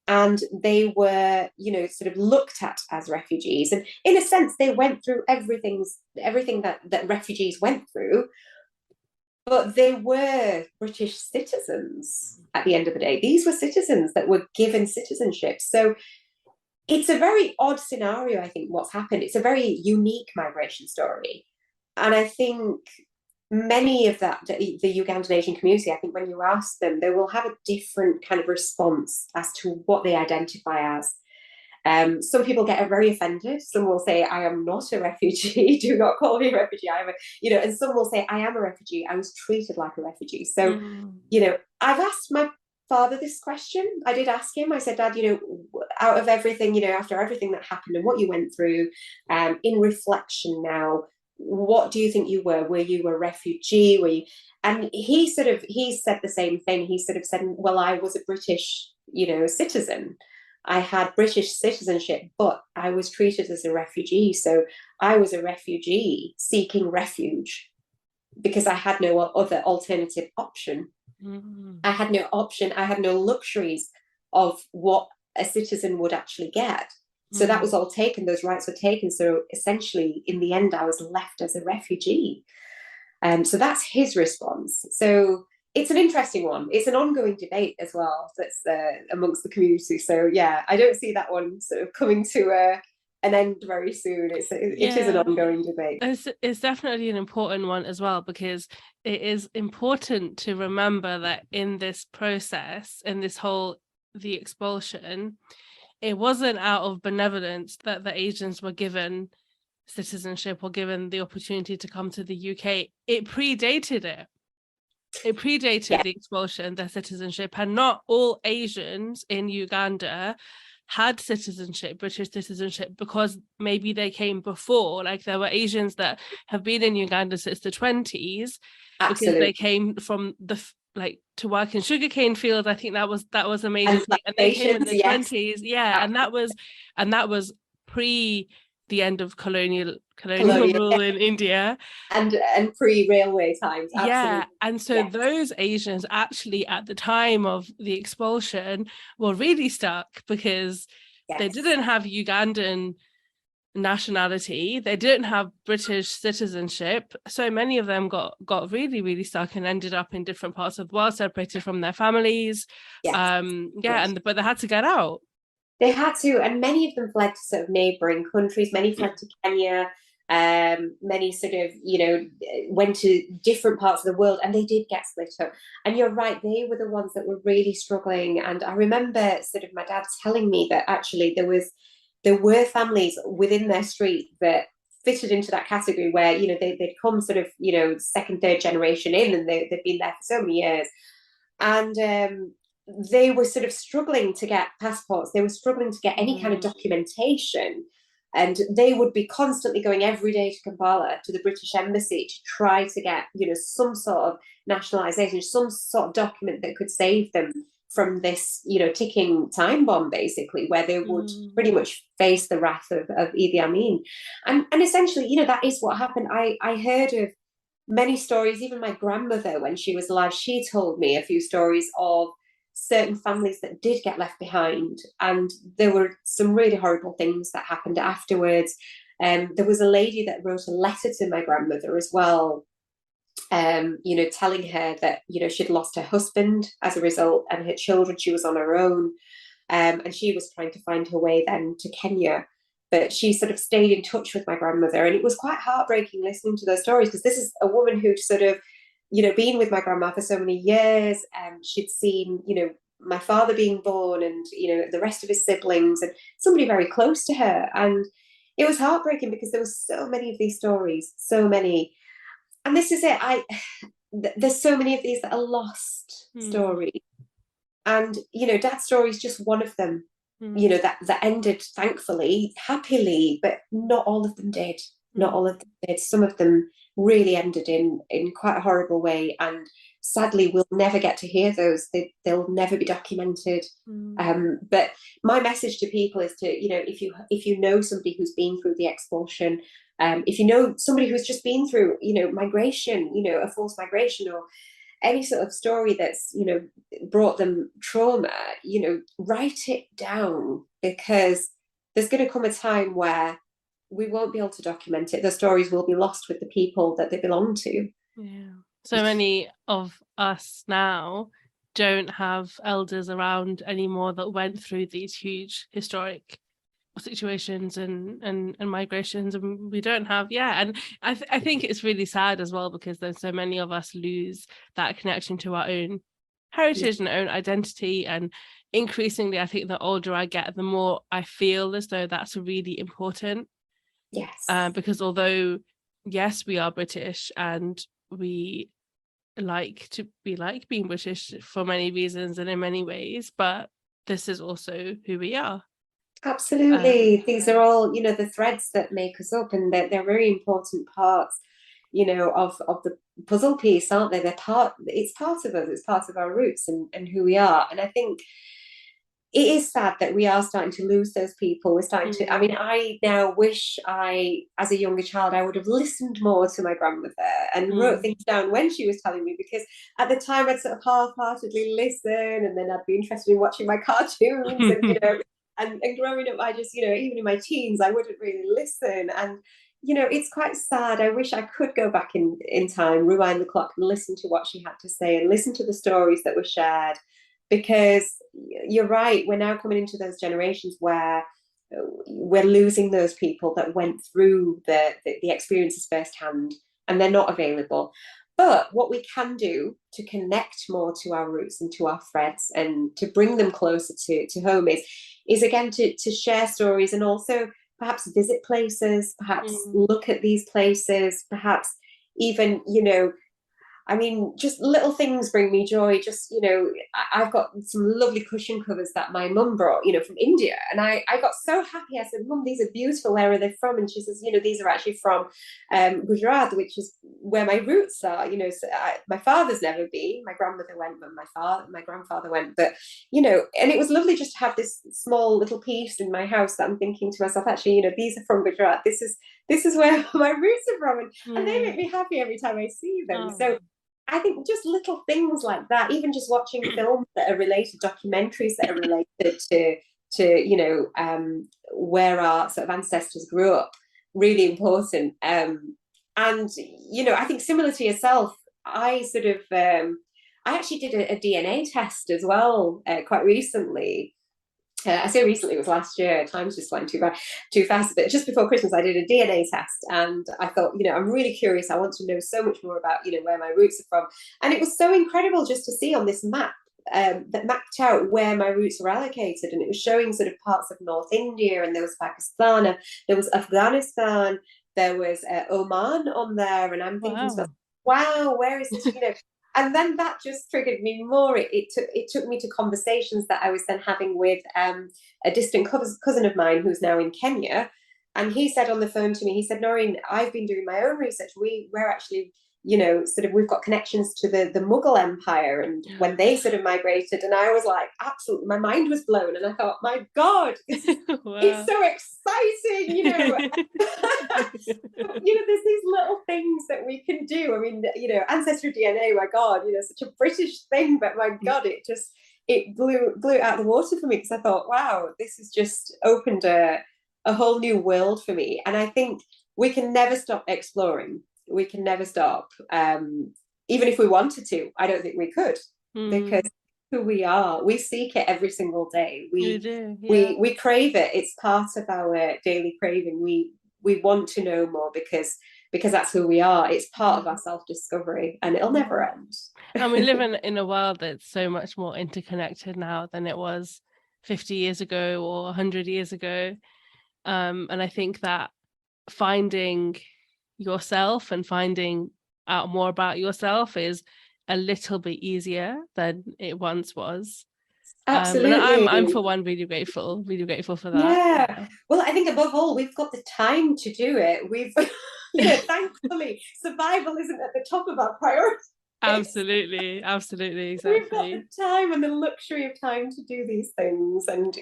And they were, you know, sort of looked at as refugees. And in a sense, they went through everything that refugees went through. But they were British citizens at the end of the day. These were citizens that were given citizenship. So it's a very odd scenario, I think, what's happened. It's a very unique migration story. And I think many of the Ugandan Asian community, I think when you ask them, they will have a different kind of response as to what they identify as. Some people get very offended. Some will say, I am not a refugee. Do not call me a refugee. And some will say, I am a refugee. I was treated like a refugee. So, you know, I've asked my father this question. I did ask him. I said, Dad, you know, out of everything, you know, after everything that happened and what you went through, in reflection now, what do you think you were? Were you a refugee? Were you? And he said the same thing. He sort of said, well, I was a British, you know, citizen. I had British citizenship, but I was treated as a refugee. So I was a refugee seeking refuge because I had no other alternative option. I had no option. I had no luxuries of what a citizen would actually get. So that was all taken. Those rights were taken. So essentially, in the end, I was left as a refugee. So that's his response. So it's an interesting one. It's an ongoing debate as well that's amongst the community. So yeah, I don't see that one sort of coming to an end very soon. It is an ongoing debate. It's definitely an important one as well, because it is important to remember that in this process, in this whole, the expulsion, it wasn't out of benevolence that the Asians were given citizenship or given the opportunity to come to the UK. It predated it. It predated the expulsion, their citizenship, and not all Asians in Uganda had citizenship, British citizenship, because maybe they came before. Like, there were Asians that have been in Uganda since the 20s. Absolutely. Because they came from to work in sugarcane fields. I think that was a major thing. And they came in the 20s. Yeah. And that was pre the end of colonial Colonial, rule in India. and pre-railway times, Yeah, absolutely. and so Yes. those Asians actually at the time of the expulsion were really stuck because they Yes. didn't have Ugandan nationality, they didn't have British citizenship, so many of them got really, really stuck and ended up in different parts of the world, separated from their families. Yes. But they had to get out. They had to, and many of them fled to sort of neighbouring countries. Many fled to Kenya. Many sort of, went to different parts of the world, and they did get split up. And you're right, they were the ones that were really struggling. And I remember sort of my dad telling me that actually there were families within their street that fitted into that category where, they'd come sort of, second, third generation in, and they'd been there for so many years. And they were sort of struggling to get passports. They were struggling to get any kind of documentation. And they would be constantly going every day to Kampala, to the British Embassy, to try to get, some sort of nationalisation, some sort of document that could save them from this, ticking time bomb, basically, where they would pretty much face the wrath of Idi Amin. And essentially, that is what happened. I heard of many stories. Even my grandmother, when she was alive, she told me a few stories of certain families that did get left behind, and there were some really horrible things that happened afterwards. There was a lady that wrote a letter to my grandmother as well, telling her that she'd lost her husband as a result, and her children, she was on her own, and she was trying to find her way then to Kenya. But she sort of stayed in touch with my grandmother, and it was quite heartbreaking listening to those stories, because this is a woman who'd sort of been with my grandma for so many years, and she'd seen my father being born, and the rest of his siblings, and somebody very close to her. And it was heartbreaking because there were so many of these stories, so many. And this is it, there's so many of these that are lost stories, and Dad's story is just one of them, that ended thankfully, happily, but not all of them did. Not all of them did. Some of them really ended in quite a horrible way, and sadly we'll never get to hear those. They'll never be documented. But my message to people is to, if you know somebody who's been through the expulsion, if you know somebody who's just been through migration, a forced migration, or any sort of story that's brought them trauma, write it down, because there's going to come a time where we won't be able to document it. The stories will be lost with the people that they belong to. Yeah. So many of us now don't have elders around anymore that went through these huge historic situations and migrations, and we don't have. And I think it's really sad as well, because there's so many of us lose that connection to our own heritage and own identity. And increasingly, I think the older I get, the more I feel as though that's really important. Yes. Because although, yes, we are British and we like to be like being British for many reasons and in many ways, but this is also who we are. Absolutely. These are all, the threads that make us up, and they're very important parts, of the puzzle piece, aren't they? It's part of us, it's part of our roots and who we are. And I think it is sad that we are starting to lose those people. We're starting to, I now wish as a younger child, I would have listened more to my grandmother and wrote things down when she was telling me, because at the time I'd sort of half-heartedly listen, and then I'd be interested in watching my cartoons, and, and growing up, I just, even in my teens, I wouldn't really listen. And, it's quite sad. I wish I could go back in time, rewind the clock, and listen to what she had to say, and listen to the stories that were shared. Because you're right, we're now coming into those generations where we're losing those people that went through the experiences firsthand, and they're not available. But what we can do to connect more to our roots and to our threads, and to bring them closer to home, is again to share stories, and also perhaps visit places, perhaps look at these places, perhaps even, I mean, just little things bring me joy. Just, I've got some lovely cushion covers that my mum brought, from India. And I got so happy. I said, Mum, these are beautiful. Where are they from? And she says, these are actually from Gujarat, which is where my roots are. My father's never been. My grandmother went, but my grandfather went. But, and it was lovely just to have this small little piece in my house that I'm thinking to myself, actually, these are from Gujarat. This is where my roots are from. And they make me happy every time I see them. Oh. So I think just little things like that, even just watching films that are related, documentaries that are related to where our sort of ancestors grew up, really important. And I think similar to yourself, I sort of I actually did a DNA test as well quite recently. I say recently, it was last year. Time's just flying too fast. But just before Christmas, I did a DNA test, and I thought, I'm really curious. I want to know so much more about, where my roots are from. And it was so incredible just to see on this map that mapped out where my roots were allocated, and it was showing sort of parts of North India, and there was Pakistan, and there was Afghanistan, there was Oman on there, and I'm thinking, wow, where is this? And then that just triggered me more. It took me to conversations that I was then having with a distant cousin of mine who's now in Kenya. And he said on the phone to me, he said, Noreen, I've been doing my own research. We're actually, sort of, we've got connections to the Mughal Empire and when they sort of migrated. And I was like, absolutely, my mind was blown. And I thought, my God, it's so exciting, there's these little things that we can do. I mean, ancestry DNA, my God, such a British thing, but my God, it blew it out of the water for me, because I thought, wow, this has just opened a whole new world for me. And I think we can never stop exploring. We can never stop. Even if we wanted to, I don't think we could, because who we are, we seek it every single day. We crave it. It's part of our daily craving. We want to know more because that's who we are. It's part of our self-discovery, and it'll never end. And we live in a world that's so much more interconnected now than it was 50 years ago or 100 years ago. And I think that finding yourself and finding out more about yourself is a little bit easier than it once was. Absolutely. And I'm for one really grateful for that. Yeah. Well, I think above all, we've got the time to do it. We've, thankfully, survival isn't at the top of our priorities. Absolutely, exactly. We've got the time and the luxury of time to do these things, and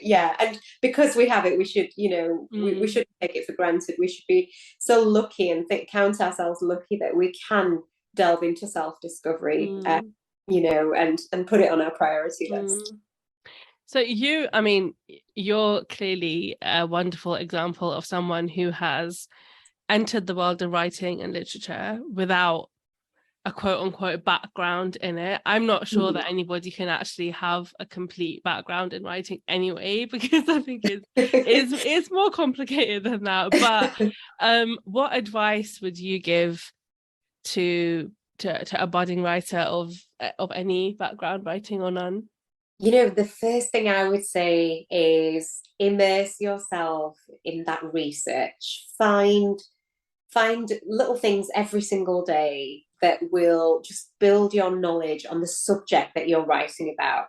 because we have it, we should, we shouldn't take it for granted. We should be so lucky and count ourselves lucky that we can delve into self-discovery, and put it on our priority list. So you're clearly a wonderful example of someone who has entered the world of writing and literature without a quote unquote background in it. I'm not sure that anybody can actually have a complete background in writing anyway, because I think it's more complicated than that. But what advice would you give to a budding writer of any background, writing or none? The first thing I would say is immerse yourself in that research. Find little things every single day that will just build your knowledge on the subject that you're writing about.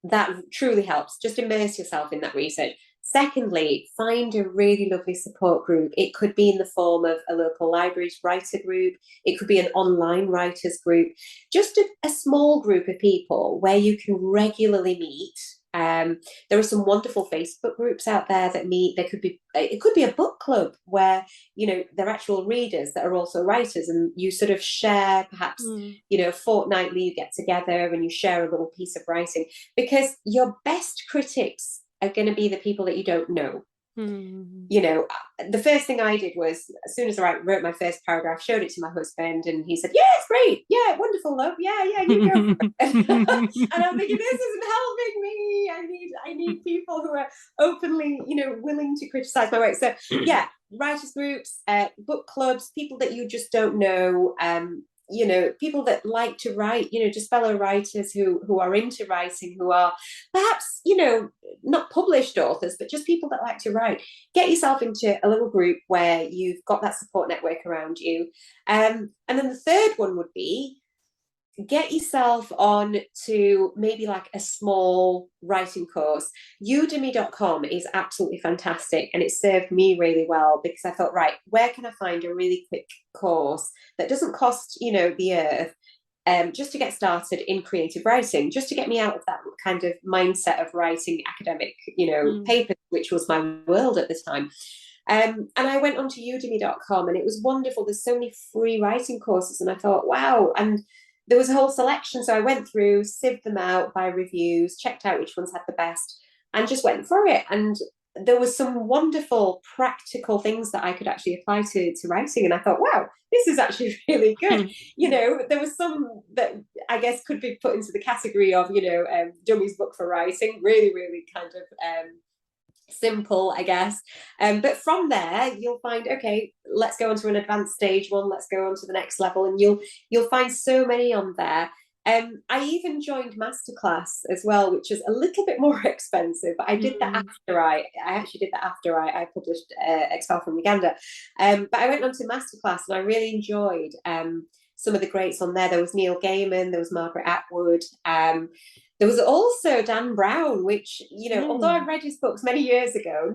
That truly helps. Just immerse yourself in that research. Secondly, find a really lovely support group. It could be in the form of a local library's writer group. It could be an online writers group. Just a small group of people where you can regularly meet. There are some wonderful Facebook groups out there that meet. It could be a book club where they're actual readers that are also writers, and you sort of share, perhaps fortnightly you get together and you share a little piece of writing, because your best critics are going to be the people that you don't know. The first thing I did was, as soon as I wrote my first paragraph, showed it to my husband, and he said, yeah, it's great, yeah, wonderful, love, yeah, you go for it. And I'm thinking, this isn't helping me. I need people who are openly willing to criticize my work. So yeah, writers groups, book clubs, people that you just don't know, people that like to write, just fellow writers who are into writing, who are perhaps, not published authors, but just people that like to write. Get yourself into a little group where you've got that support network around you. And then the third one would be get yourself on to maybe like a small writing course. Udemy.com is absolutely fantastic, and it served me really well because I thought, right, where can I find a really quick course that doesn't cost, the earth, just to get started in creative writing, just to get me out of that kind of mindset of writing academic, papers, which was my world at the time. And I went onto udemy.com, and it was wonderful. There's so many free writing courses, and I thought, wow. And there was a whole selection. So I went through, sieved them out by reviews, checked out which ones had the best, and just went for it. And there was some wonderful practical things that I could actually apply to writing. And I thought, wow, this is actually really good. There was some that I guess could be put into the category of, Dummy's book for writing, really, really kind of simple, I guess. But from there, you'll find, okay, let's go on to an advanced stage one, let's go on to the next level, and you'll find so many on there. I even joined Masterclass as well, which is a little bit more expensive, but I did that after I actually did that after I published Expelled from Uganda. But I went on to Masterclass, and I really enjoyed some of the greats on there. There was Neil Gaiman, there was Margaret Atwood, there was also Dan Brown, which, although I've read his books many years ago,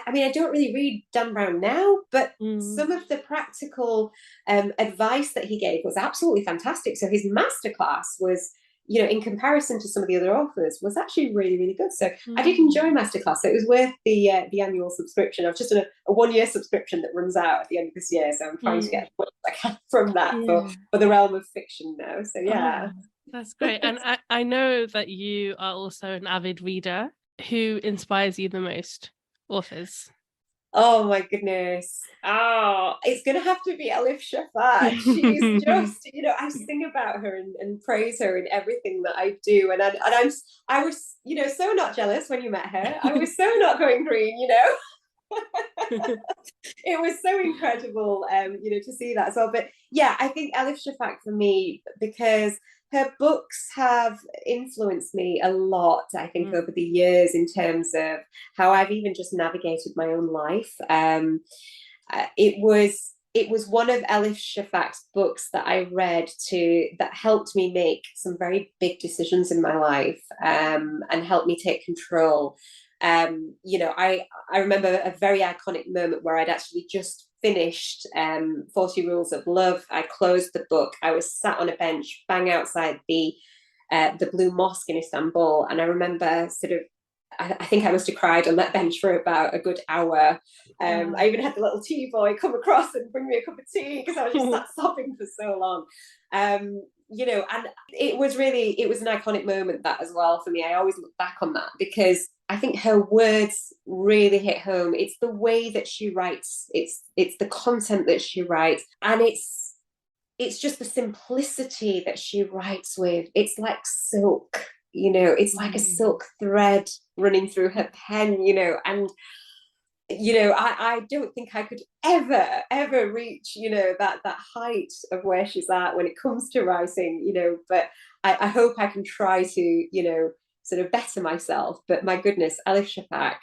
I don't really read Dan Brown now, but some of the practical advice that he gave was absolutely fantastic. So his masterclass was, in comparison to some of the other authors, was actually really, really good. So I did enjoy masterclass. So it was worth the annual subscription. I've just done a 1-year subscription that runs out at the end of this year. So I'm trying to get as much as I can from that for the realm of fiction now. So yeah. Oh, that's great. And I know that you are also an avid reader. Who inspires you the most? Authors? Oh my goodness. It's going to have to be Elif Shafak. She's just, I sing about her and praise her in everything that I do. And I was, so not jealous when you met her. I was so not going green, It was so incredible, to see that as well. But yeah, I think Elif Shafak for me, because her books have influenced me a lot, I think, over the years in terms of how I've even just navigated my own life. It was one of Elif Shafak's books that I read that helped me make some very big decisions in my life, and helped me take control. I remember a very iconic moment where I'd actually just finished 40 Rules of Love. I closed the book. I was sat on a bench bang outside the Blue Mosque in Istanbul, and I remember I think I must have cried on that bench for about a good hour. I even had the little tea boy come across and bring me a cup of tea because I was just sat sobbing for so long. And it was an iconic moment, that as well, for me. I always look back on that because I think her words really hit home. It's the way that she writes, it's the content that she writes, and it's just the simplicity that she writes with. It's like silk, it's like a silk thread running through her pen, and I don't think I could ever reach, that height of where she's at when it comes to writing, but I hope I can try to, sort of better myself. But my goodness, Elif Shafak,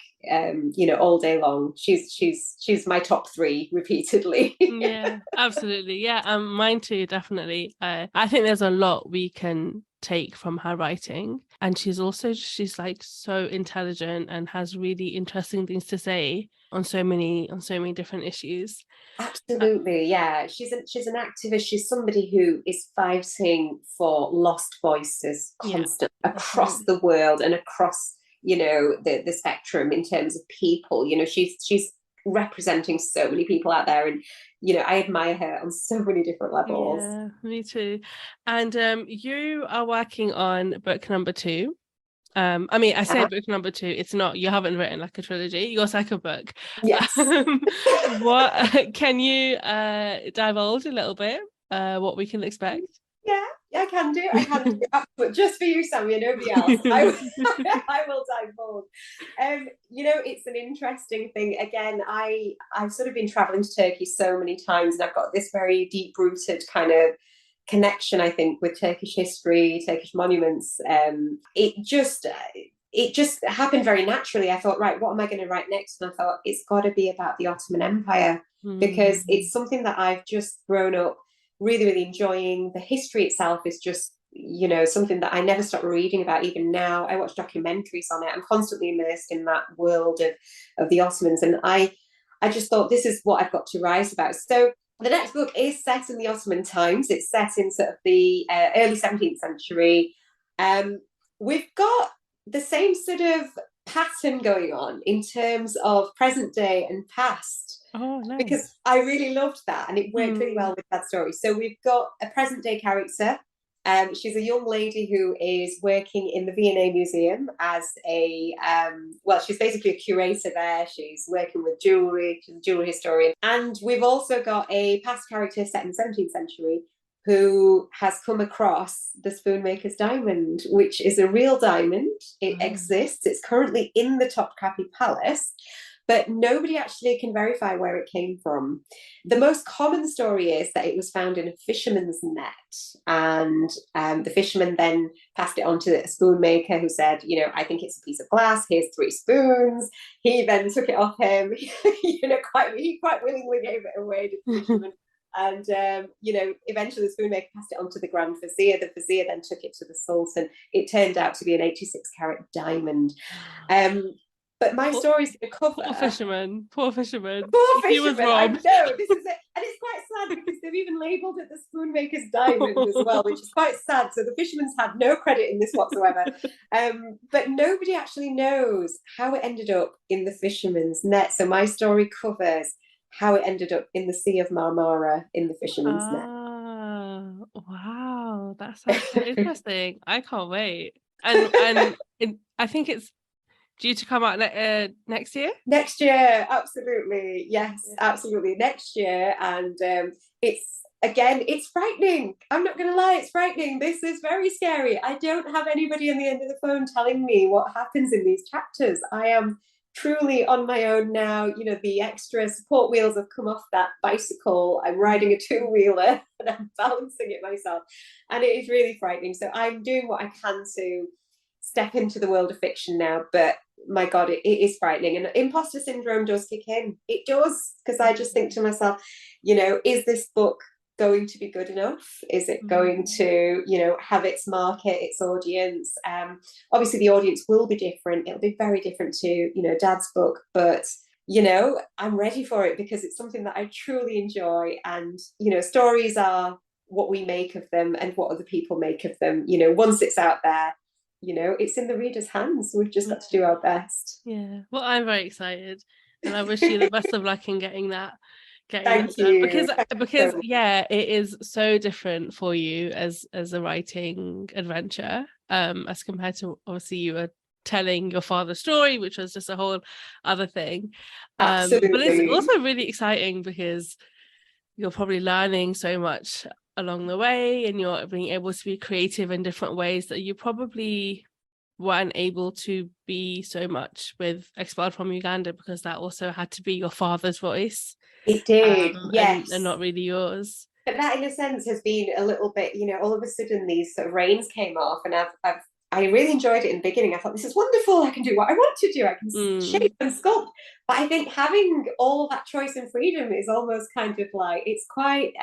all day long, she's my top 3 repeatedly. Yeah, absolutely. Yeah, mine too, definitely. I think there's a lot we can take from her writing, and she's like so intelligent and has really interesting things to say on so many different issues. Absolutely, yeah. She's an activist. She's somebody who is fighting for lost voices constantly across the world and across, the spectrum in terms of people. She's representing so many people out there, and I admire her on so many different levels. Yeah, me too. And you are working on book number 2. I say book number 2, it's not, you haven't written like a trilogy, your second book. Yes. What can you divulge a little bit what we can expect? Yeah, I can do. But just for you, Samia, nobody else. I will divulge. It's an interesting thing. Again, I've sort of been traveling to Turkey so many times, and I've got this very deep-rooted kind of connection, I think, with Turkish history, Turkish monuments. It just happened very naturally. I thought, right, what am I going to write next? And I thought, it's got to be about the Ottoman Empire, because it's something that I've just grown up really, really enjoying. The history itself is just, something that I never stop reading about. Even now, I watch documentaries on it. I'm constantly immersed in that world of the Ottomans. And I just thought, this is what I've got to write about. So the next book is set in the Ottoman times. It's set in sort of the early 17th century. We've got the same sort of pattern going on in terms of present day and past. Oh, nice. Because I really loved that, and it worked really well with that story. So we've got a present day character. She's a young lady who is working in the V&A Museum as she's basically a curator there. She's working with jewellery, she's a jewellery historian. And we've also got a past character set in the 17th century who has come across the spoonmaker's diamond, which is a real diamond. It exists. It's currently in the Topkapi Palace, but nobody actually can verify where it came from. The most common story is that it was found in a fisherman's net, and the fisherman then passed it on to a spoonmaker who said, I think it's a piece of glass, here's 3 spoons. He then took it off him, he quite willingly gave it away to the fisherman. And, eventually the spoonmaker passed it on to the Grand Vizier. The Vizier then took it to the Sultan. It turned out to be an 86-carat diamond. But my story's going to cover... Poor fisherman. He was robbed. I know, this is it. And it's quite sad because they've even labelled it the spoonmaker's diamond as well, which is quite sad. So the fisherman's had no credit in this whatsoever. But nobody actually knows how it ended up in the fisherman's net. So my story covers how it ended up in the Sea of Marmara in the fisherman's net. Wow, that sounds so interesting. I can't wait. And I think it's due to come out next year? Next year, absolutely. Yes, absolutely. Next year. And it's frightening. I'm not going to lie, it's frightening. This is very scary. I don't have anybody on the end of the phone telling me what happens in these chapters. I am truly on my own now. The extra support wheels have come off that bicycle. I'm riding a 2-wheeler and I'm balancing it myself. And it is really frightening. So I'm doing what I can to step into the world of fiction now. But my God, it is frightening. And imposter syndrome does kick in. It does, because I just think to myself, is this book going to be good enough? Is it going to, have its market, its audience? Obviously the audience will be different. It'll be very different to, Dad's book, but I'm ready for it because it's something that I truly enjoy. And, stories are what we make of them and what other people make of them. Once it's out there, it's in the reader's hands. We've just got to do our best. Yeah. Well, I'm very excited, and I wish you the best of luck in getting that. Thank you. Because it is so different for you as a writing adventure, as compared to, obviously, you were telling your father's story, which was just a whole other thing. But it's also really exciting because you're probably learning so much along the way, and you're being able to be creative in different ways that you probably weren't able to be so much with Expelled from Uganda, because that also had to be your father's voice. It did, yes. And not really yours. But that, in a sense, has been a little bit, all of a sudden these sort of reins came off, and I really enjoyed it in the beginning. I thought, this is wonderful. I can do what I want to do. I can shape and sculpt. But I think having all that choice and freedom is almost kind of like, it's quite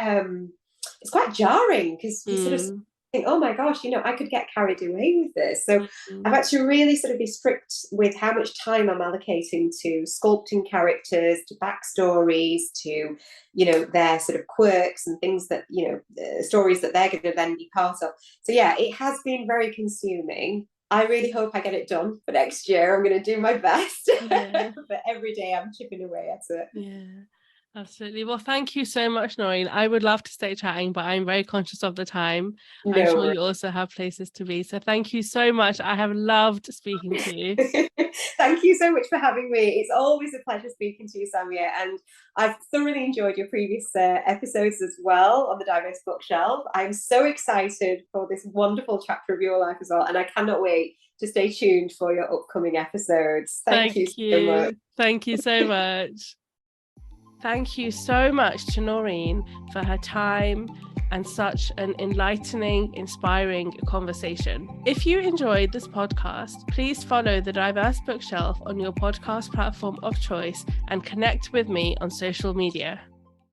jarring, because you sort of think, oh my gosh, I could get carried away with this. So I've had to really sort of be strict with how much time I'm allocating to sculpting characters, to backstories, to, their sort of quirks and things that, stories that they're going to then be part of. So yeah, it has been very consuming. I really hope I get it done for next year. I'm going to do my best. Yeah. But every day I'm chipping away at it. Yeah. Absolutely. Well, thank you so much, Noreen. I would love to stay chatting, but I'm very conscious of the time. I'm sure you also have places to be. So thank you so much. I have loved speaking to you. Thank you so much for having me. It's always a pleasure speaking to you, Samia. And I've thoroughly enjoyed your previous episodes as well on the Diverse Bookshelf. I'm so excited for this wonderful chapter of your life as well. And I cannot wait to stay tuned for your upcoming episodes. Thank you so much. Thank you so much. Thank you so much to Noreen for her time and such an enlightening, inspiring conversation. If you enjoyed this podcast, please follow the Diverse Bookshelf on your podcast platform of choice and connect with me on social media.